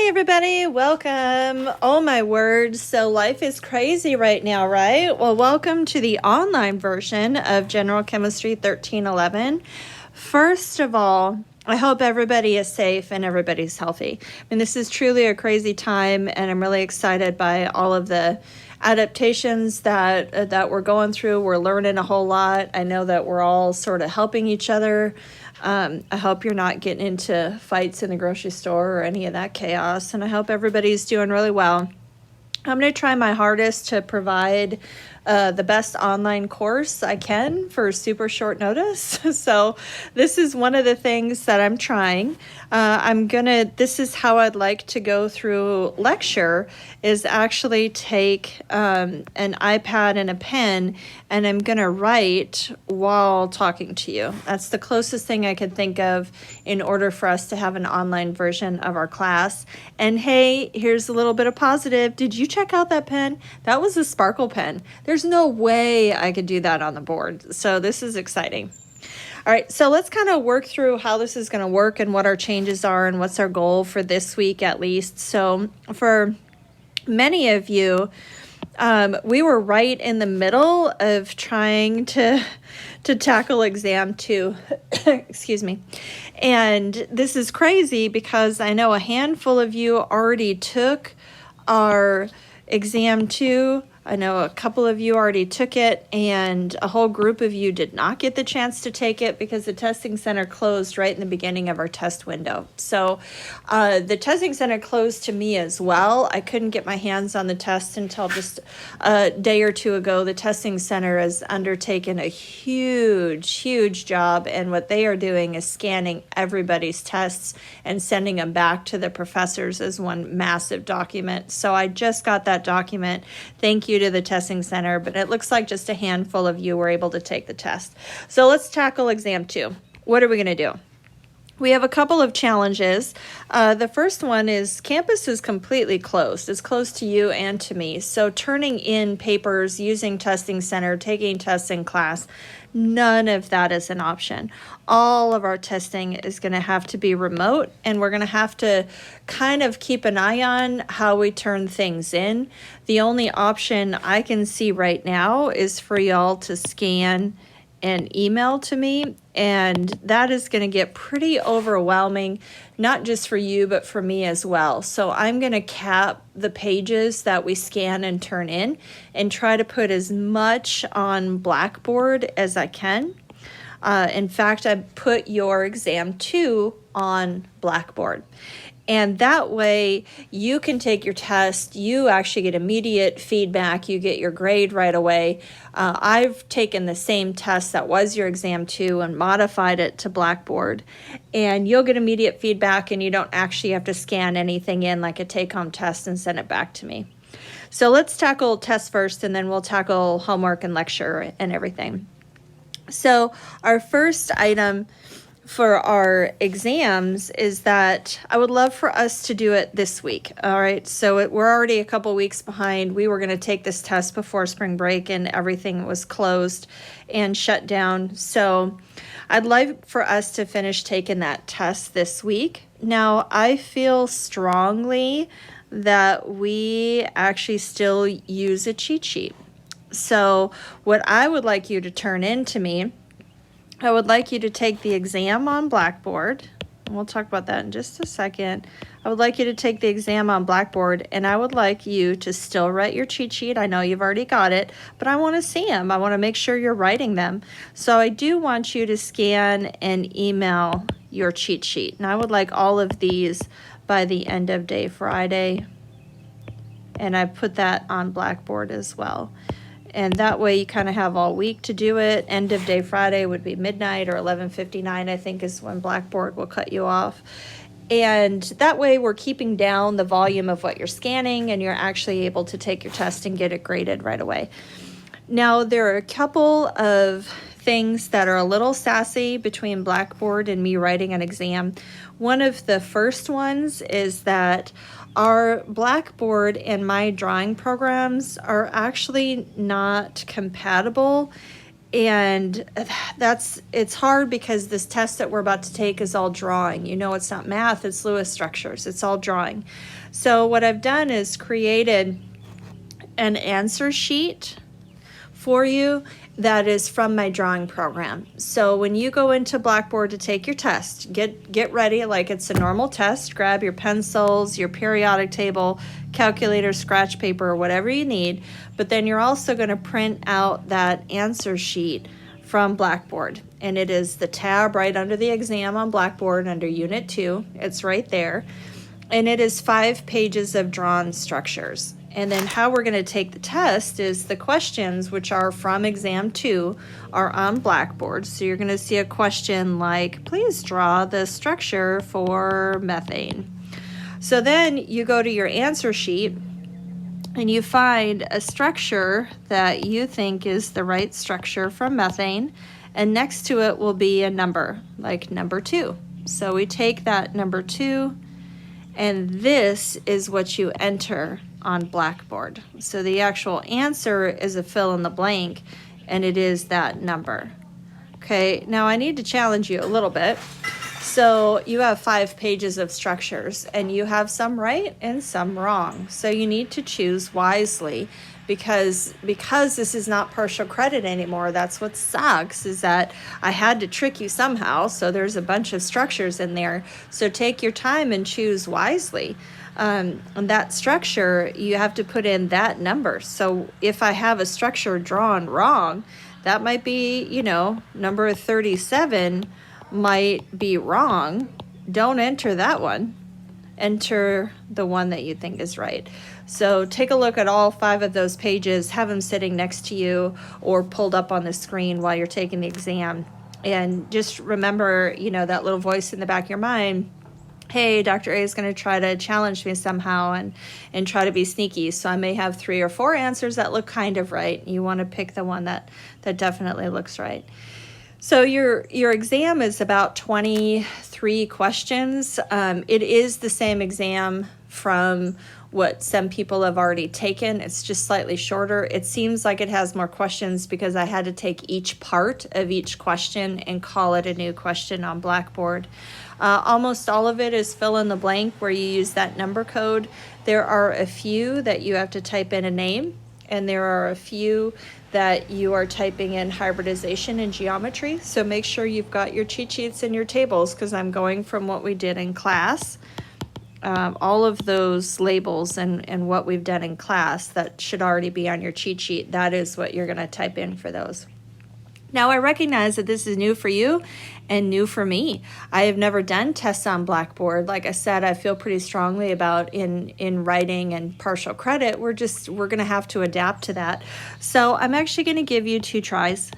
everybody, welcome. Oh my word, so life is crazy right now, right? Well, welcome to the online version of General Chemistry 1311. First of all, I hope everybody is safe and everybody's healthy. I mean, this is truly a crazy time, and I'm really excited by all of the adaptations that we're going through. We're learning a whole lot. I know that we're all sort of helping each other. I hope you're not getting into fights in the grocery store or any of that chaos, and I hope everybody's doing really well. I'm going to try my hardest to provide the best online course I can for super short notice. So this is one of the things that I'm trying. This is how I'd like to go through lecture, is actually take an iPad and a pen, and I'm going to write while talking to you. That's the closest thing I could think of in order for us to have an online version of our class. And hey, here's a little bit of positive. Did you check out that pen? That was a Sparkle pen. There's no way I could do that on the board. So this is exciting. All right, so let's kind of work through how this is going to work and what our changes are and what's our goal for this week at least. So for many of you, we were right in the middle of trying to tackle exam 2. Excuse me. And this is crazy because I know a handful of you already took our exam 2. I know a couple of you already took it, and a whole group of you did not get the chance to take it because the testing center closed right in the beginning of our test window. So the testing center closed to me as well. I couldn't get my hands on the test until just a day or two ago. The testing center has undertaken a huge job, and what they are doing is scanning everybody's tests and sending them back to the professors as one massive document. So I just got that document. Thank you to the testing center, but it looks like just a handful of you were able to take the test. So let's tackle exam 2. What are we going to do? We have a couple of challenges. The first one is campus is completely closed. It's closed to you and to me. So turning in papers, using testing center, taking tests in class, none of that is an option. All of our testing is going to have to be remote, and we're going to have to kind of keep an eye on how we turn things in. The only option I can see right now is for y'all to scan and email to me, and that is going to get pretty overwhelming, not just for you, but for me as well. So I'm going to cap the pages that we scan and turn in and try to put as much on Blackboard as I can. In fact, I put your exam 2 on Blackboard. And that way you can take your test, you actually get immediate feedback, you get your grade right away. I've taken the same test that was your exam 2 and modified it to Blackboard, and you'll get immediate feedback, and you don't actually have to scan anything in like a take-home test and send it back to me. So let's tackle tests first, and then we'll tackle homework and lecture and everything. So our first item for our exams is that I would love for us to do it this week. All right, so we're already a couple weeks behind. We were going to take this test before spring break, and everything was closed and shut down. So I'd like for us to finish taking that test this week. Now, I feel strongly that we actually still use a cheat sheet. So what I would like you to turn in to me, I would like you to take the exam on Blackboard, and we'll talk about that in just a second. I would like you to take the exam on Blackboard, and I would like you to still write your cheat sheet. I know you've already got it, but I want to see them. I want to make sure you're writing them. So I do want you to scan and email your cheat sheet. And I would like all of these by the end of day Friday, and I put that on Blackboard as well. And that way you kind of have all week to do it. End of day Friday would be midnight or 11:59, I think, is when Blackboard will cut you off. And that way we're keeping down the volume of what you're scanning, and you're actually able to take your test and get it graded right away. Now, there are a couple of things that are a little sassy between Blackboard and me writing an exam. One of the first ones is that our Blackboard and my drawing programs are actually not compatible And it's hard because this test that we're about to take is all drawing. You know, it's not math, it's Lewis structures. It's all drawing. So what I've done is created an answer sheet for you that is from my drawing program. So when you go into Blackboard to take your test, get ready like it's a normal test. Grab your pencils, your periodic table, calculator, scratch paper, whatever you need. But then you're also going to print out that answer sheet from Blackboard. And it is the tab right under the exam on Blackboard under Unit 2. It's right there. And it is 5 pages of drawn structures. And then how we're going to take the test is the questions, which are from exam 2, are on Blackboard. So you're going to see a question like, please draw the structure for methane. So then you go to your answer sheet and you find a structure that you think is the right structure for methane. And next to it will be a number, like number 2. So we take that number 2, and this is what you enter on Blackboard. So the actual answer is a fill in the blank, and it is that number. Okay, now I need to challenge you a little bit. So you have 5 pages of structures, and you have some right and some wrong. So you need to choose wisely, because this is not partial credit anymore. That's what sucks, is that I had to trick you somehow. So there's a bunch of structures in there. So take your time and choose wisely. And that structure, you have to put in that number. So if I have a structure drawn wrong, that might be, number 37 might be wrong. Don't enter that one. Enter the one that you think is right. So take a look at all 5 of those pages, have them sitting next to you or pulled up on the screen while you're taking the exam. And just remember, that little voice in the back of your mind, hey, Dr. A is going to try to challenge me somehow and try to be sneaky. So I may have 3 or 4 answers that look kind of right. You want to pick the one that definitely looks right. So your exam is about 23 questions. It is the same exam from what some people have already taken. It's just slightly shorter. It seems like it has more questions because I had to take each part of each question and call it a new question on Blackboard. Almost all of it is fill in the blank where you use that number code. There are a few that you have to type in a name, and there are a few that you are typing in hybridization and geometry. So make sure you've got your cheat sheets and your tables, because I'm going from what we did in class. All of those labels and what we've done in class that should already be on your cheat sheet, that is what you're going to type in for those. Now, I recognize that this is new for you and new for me. I have never done tests on Blackboard. Like I said, I feel pretty strongly about in writing and partial credit. We're going to have to adapt to that. So I'm actually going to give you 2 tries.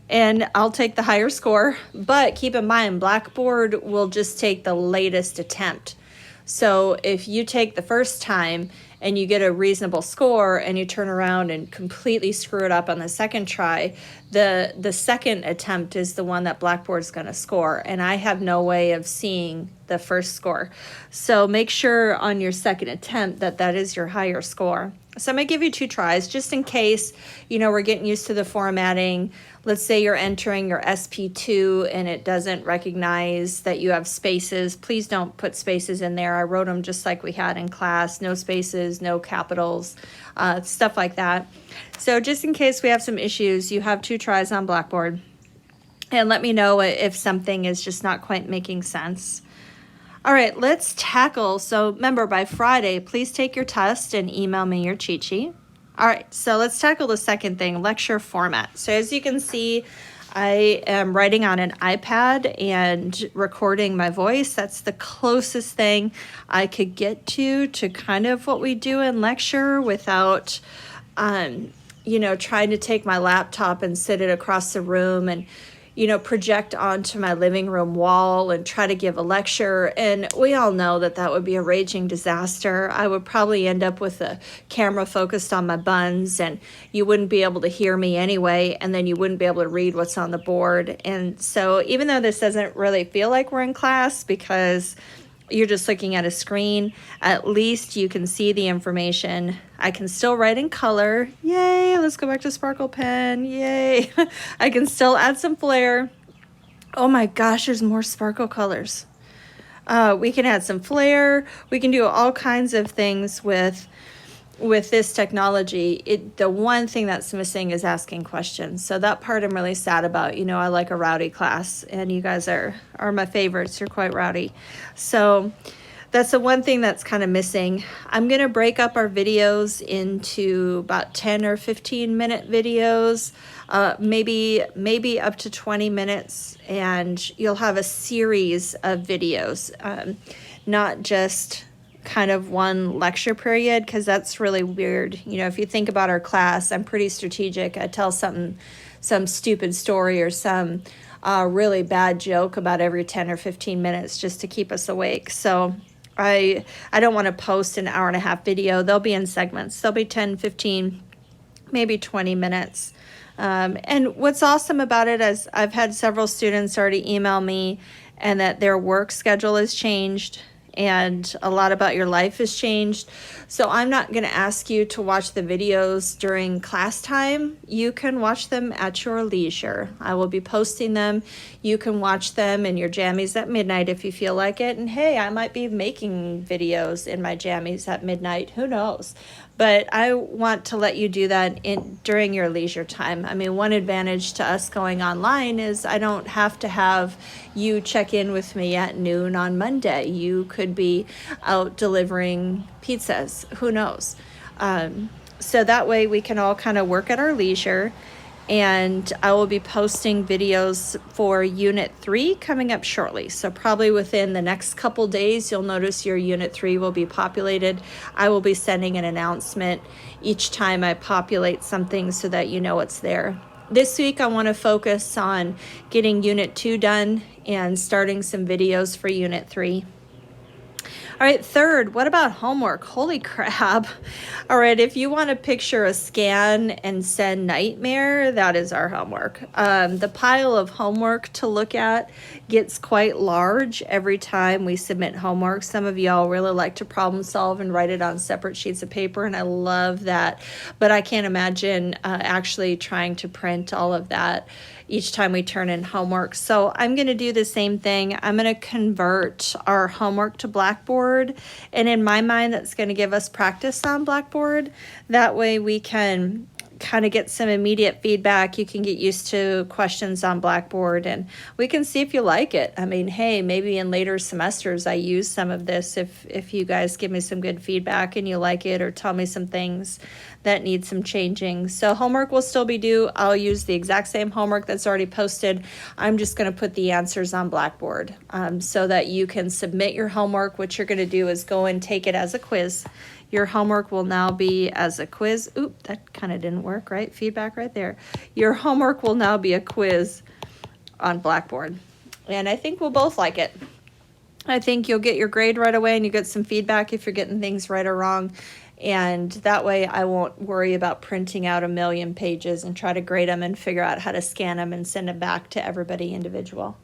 And I'll take the higher score, but keep in mind, Blackboard will just take the latest attempt. So if you take the first time and you get a reasonable score and you turn around and completely screw it up on the second try, the second attempt is the one that Blackboard's going to score, and I have no way of seeing the first score. So make sure on your second attempt that is your higher score. So I'm going to give you 2 tries just in case, we're getting used to the formatting. Let's say you're entering your SP2 and it doesn't recognize that you have spaces. Please don't put spaces in there. I wrote them just like we had in class. No spaces, no capitals, stuff like that. So just in case we have some issues, you have 2 tries on Blackboard. And let me know if something is just not quite making sense. All right, let's tackle. So remember, by Friday, please take your test and email me your cheat sheet. All right, so let's tackle the second thing, lecture format. So as you can see, I am writing on an iPad and recording my voice. That's the closest thing I could get to kind of what we do in lecture without, trying to take my laptop and sit it across the room and project onto my living room wall and try to give a lecture. And we all know that would be a raging disaster. I would probably end up with a camera focused on my buns, and you wouldn't be able to hear me anyway, and then you wouldn't be able to read what's on the board. And so even though this doesn't really feel like we're in class, because you're just looking at a screen. At least you can see the information. I can still write in color. Yay, let's go back to Sparkle Pen. Yay. I can still add some flair. Oh my gosh, there's more sparkle colors. We can add some flair. We can do all kinds of things with this technology. The one thing that's missing is asking questions. So that part I'm really sad about. You know, I like a rowdy class, and you guys are my favorites. You're quite rowdy. So that's the one thing that's kind of missing. I'm going to break up our videos into about 10 or 15 minute videos, maybe up to 20 minutes, and you'll have a series of videos, not just kind of one lecture period, because that's really weird. You know, if you think about our class, I'm pretty strategic. I tell some stupid story or some really bad joke about every 10 or 15 minutes just to keep us awake. So I don't want to post an hour and a half video. They'll be in segments. They'll be 10, 15, maybe 20 minutes. And what's awesome about it is I've had several students already email me and that their work schedule has changed, and a lot about your life has changed. So I'm not going to ask you to watch the videos during class time. You can watch them at your leisure. I will be posting them. You can watch them in your jammies at midnight if you feel like it. And hey, I might be making videos in my jammies at midnight. Who knows? But I want to let you do that during your leisure time. I mean, one advantage to us going online is I don't have to have you check in with me at noon on Monday. You could be out delivering pizzas. Who knows? So that way we can all kind of work at our leisure. And I will be posting videos for Unit 3 coming up shortly. So probably within the next couple days, you'll notice your Unit 3 will be populated. I will be sending an announcement each time I populate something so that you know it's there. This week, I want to focus on getting Unit 2 done and starting some videos for Unit 3. All right, third, what about homework? Holy crap. All right, if you want to picture a scan and send nightmare, that is our homework. The pile of homework to look at gets quite large every time we submit homework. Some of y'all really like to problem solve and write it on separate sheets of paper, and I love that. But I can't imagine actually trying to print all of that each time we turn in homework. So I'm going to do the same thing. I'm going to convert our homework to Blackboard. And in my mind, that's going to give us practice on Blackboard. That way we can kind of get some immediate feedback. You can get used to questions on Blackboard, and we can see if you like it. I mean, hey, maybe in later semesters I use some of this if you guys give me some good feedback and you like it, or tell me some things that need some changing. So homework will still be due. I'll use the exact same homework that's already posted. I'm just going to put the answers on Blackboard so that you can submit your homework. What you're going to do is go and take it as a quiz. Your homework will now be as a quiz. Oop, that kind of didn't work, right? Feedback right there. Your homework will now be a quiz on Blackboard. And I think we'll both like it. I think you'll get your grade right away, and you get some feedback if you're getting things right or wrong. And that way I won't worry about printing out a million pages and try to grade them and figure out how to scan them and send them back to everybody individual.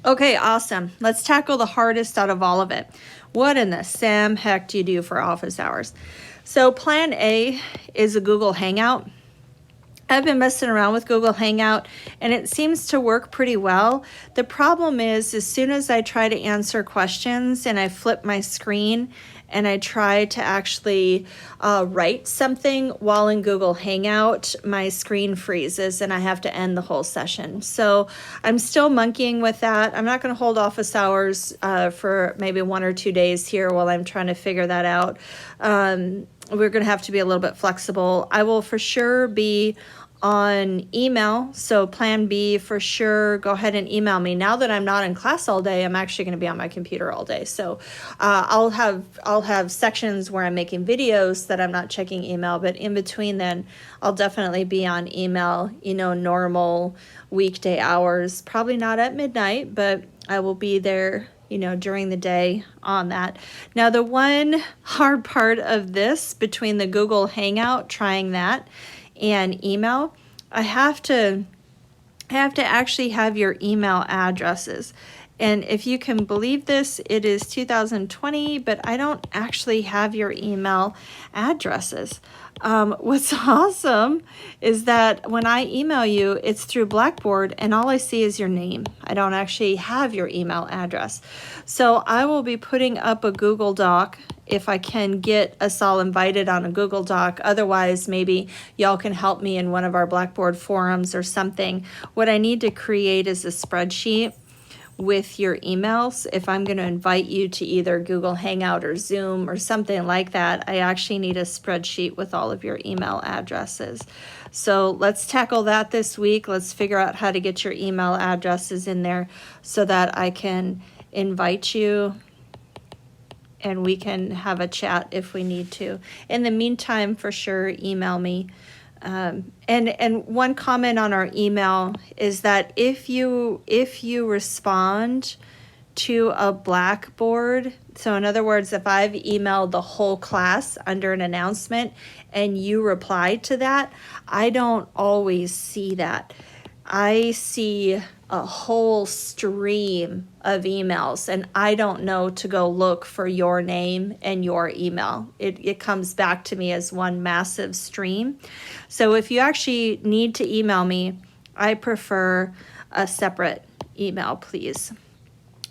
Okay, awesome. Let's tackle the hardest out of all of it. What in the Sam heck do you do for office hours? So plan A is a Google Hangout. I've been messing around with Google Hangout, and it seems to work pretty well. The problem is, as soon as I try to answer questions and I flip my screen and I try to actually write something while in Google Hangout, my screen freezes and I have to end the whole session. So I'm still monkeying with that. I'm not going to hold office hours for maybe 1 or 2 days here while I'm trying to figure that out. We're going to have to be a little bit flexible. I will for sure be on email. So plan B for sure, go ahead and email me. Now that I'm not in class all day, I'm actually going to be on my computer all day. So I'll have sections where I'm making videos that I'm not checking email, but in between then I'll definitely be on email, normal weekday hours, probably not at midnight, but I will be there during the day on that. Now, the one hard part of this, between the Google Hangout, trying that, and email, I have to actually have your email addresses. And if you can believe this, it is 2020, but I don't actually have your email addresses. What's awesome is that when I email you, it's through Blackboard and all I see is your name. I don't actually have your email address. So I will be putting up a Google Doc if I can get us all invited on a Google Doc. Otherwise, maybe y'all can help me in one of our Blackboard forums or something. What I need to create is a spreadsheet with your emails. If I'm going to invite you to either Google Hangout or Zoom or something like that, I actually need a spreadsheet with all of your email addresses. So let's tackle that this week. Let's figure out how to get your email addresses in there so that I can invite you and we can have a chat if we need to. In the meantime, for sure, email me. And one comment on our email is that if you respond to a Blackboard, so in other words, if I've emailed the whole class under an announcement and you reply to that, I don't always see that. I see a whole stream of emails and I don't know to go look for your name and your email. It comes back to me as one massive stream. So if you actually need to email me, I prefer a separate email, please.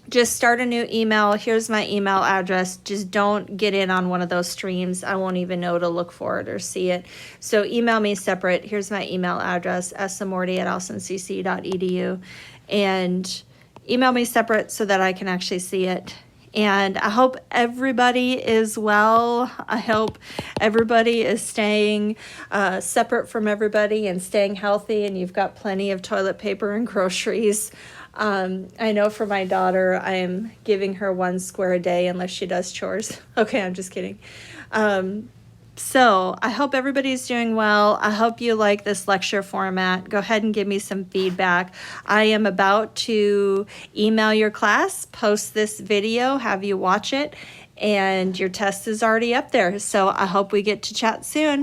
Just start a new email. Here's my email address. Just don't get in on one of those streams. I won't even know to look for it or see it. So email me separate. Here's my email address, smorty@alsoncc.edu. And email me separate so that I can actually see it. And I hope everybody is well. I hope everybody is staying separate from everybody and staying healthy, and you've got plenty of toilet paper and groceries. I know for my daughter, I am giving her 1 square a day unless she does chores. Okay, I'm just kidding. So I hope everybody's doing well. I hope you like this lecture format. Go ahead and give me some feedback. I am about to email your class, post this video, have you watch it, and your test is already up there. So I hope we get to chat soon.